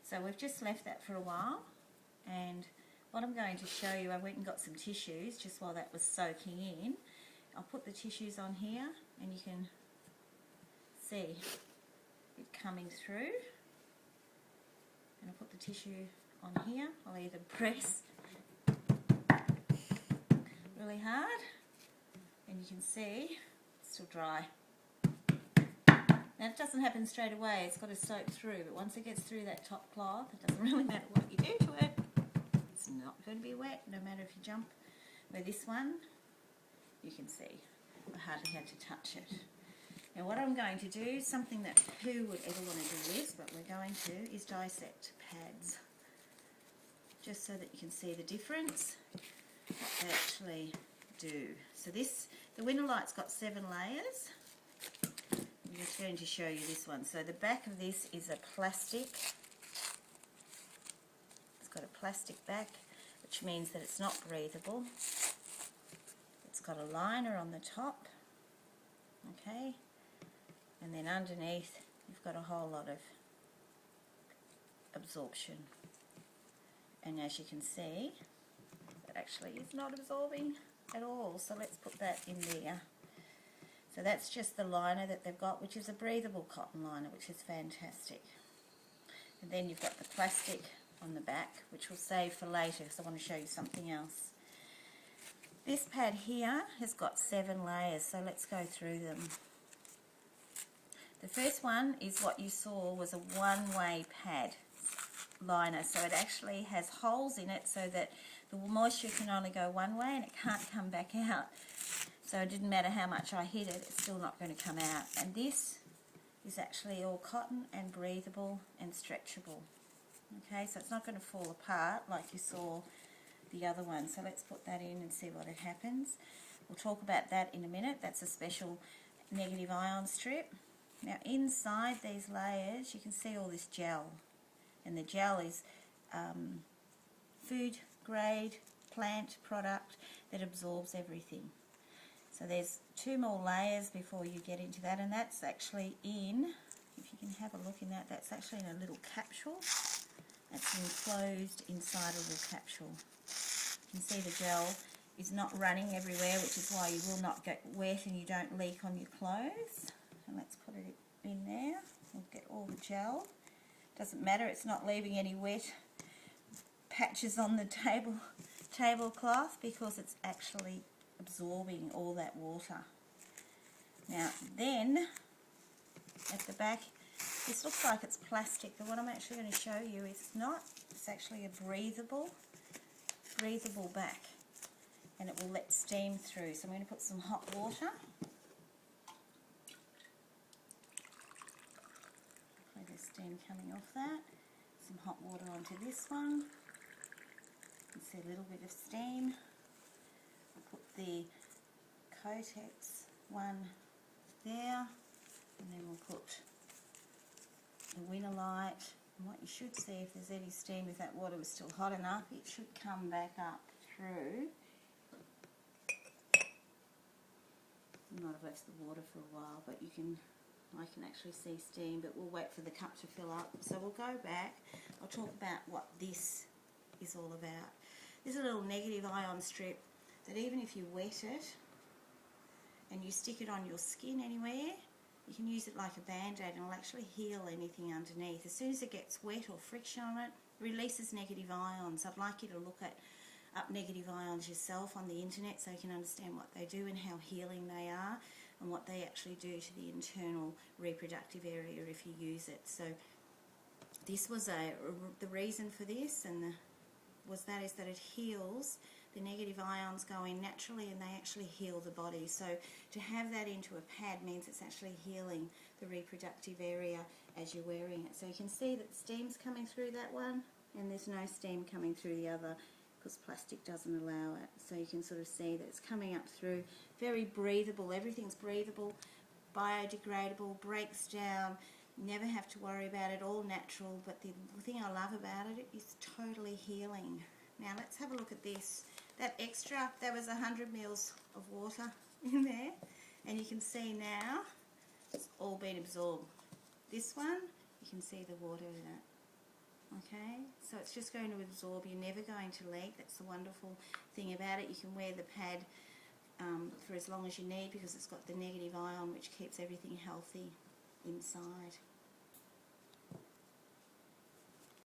So we've just left that for a while, and what I'm going to show you, I went and got some tissues just while that was soaking in. I'll put the tissues on here and you can see it coming through. And I'll put the tissue on here. I'll either press really hard, and you can see it's still dry. Now it doesn't happen straight away, it's got to soak through, but once it gets through that top cloth, it doesn't really matter what you do to it. It's not going to be wet, no matter if you jump. Where this one, you can see, I hardly had to touch it. Now what I'm going to do, something that who would ever want to do this, but we're going to, is dissect pads. Just so that you can see the difference, what they actually do. So this, the Winalite's got 7 layers. I'm just going to show you this one. So the back of this is a plastic. It's got a plastic back, which means that it's not breathable. It's got a liner on the top, okay, and then underneath you've got a whole lot of absorption. And as you can see, it actually is not absorbing at all. So let's put that in there. So that's just the liner that they've got, which is a breathable cotton liner, which is fantastic. And then you've got the plastic on the back, which we'll save for later because I want to show you something else. This pad here has got 7 layers, so let's go through them. The first one is what you saw was a one-way pad liner, so it actually has holes in it so that the moisture can only go one way and it can't come back out. So it didn't matter how much I hit it, it's still not going to come out. And this is actually all cotton and breathable and stretchable. Okay, so it's not going to fall apart like you saw the other one. So let's put that in and see what it happens. We'll talk about that in a minute. That's a special negative ion strip. Now inside these layers you can see all this gel, and the gel is food grade plant product that absorbs everything. So there's 2 more layers before you get into that, and that's actually in, if you can have a look in that, that's actually in a little capsule. That's enclosed inside a little capsule. You can see the gel is not running everywhere, which is why you will not get wet and you don't leak on your clothes. And let's put it in there. We'll get all the gel. Doesn't matter, it's not leaving any wet patches on the tablecloth because it's actually absorbing all that water. Now then, at the back, this looks like it's plastic, but what I'm actually going to show you is it's not. It's actually a breathable back, and it will let steam through. So I'm going to put some hot water. Hopefully there's steam coming off that. Some hot water onto this one. You can see a little bit of steam. I'll put the Kotex one there, and then we'll put the Winalite. And what you should see, if there's any steam, if that water was still hot enough, it should come back up through. I might have left the water for a while, but I can actually see steam, but we'll wait for the cup to fill up. So we'll go back. I'll talk about what this is all about. This is a little negative ion strip that even if you wet it and you stick it on your skin anywhere, you can use it like a band-aid and it'll actually heal anything underneath. As soon as it gets wet or friction on it, it releases negative ions. I'd like you to look up negative ions yourself on the internet so you can understand what they do and how healing they are and what they actually do to the internal reproductive area if you use it. So this was the reason for this, and is that it heals. The negative ions go in naturally and they actually heal the body. So to have that into a pad means it's actually healing the reproductive area as you're wearing it. So you can see that steam's coming through that one and there's no steam coming through the other because plastic doesn't allow it. So you can sort of see that it's coming up through. Very breathable, everything's breathable, biodegradable, breaks down, never have to worry about it, all natural. But the thing I love about it is totally healing. Now let's have a look at this. That extra, that was 100 mils of water in there, and you can see now it's all been absorbed. This one, you can see the water in it. Okay, so it's just going to absorb. You're never going to leak. That's the wonderful thing about it. You can wear the pad for as long as you need because it's got the negative ion which keeps everything healthy inside.